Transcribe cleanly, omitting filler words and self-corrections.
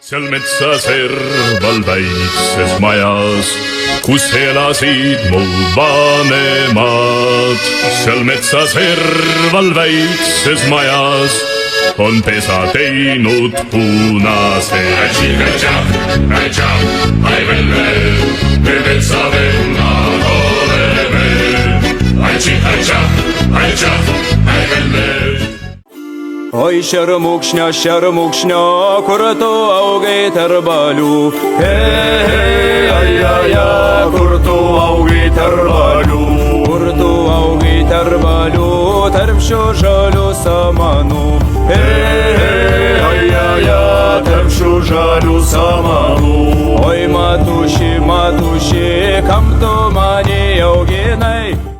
seal metsa serval väikses majas, kus elasid mu vanemad. seal metsa serval väikses majas on pesa teinud punase. ai velle, me metsavennad oleme. ai velle. Ой, шармукшня, курту аугей тарбалю. Ай-яй-я, курту аугей тарбалю. Курту аугей тарбалю, тармшу жалю саману. Ай-яй-я, тармшу жалю саману. Ой, матуши, камту мани аугенай.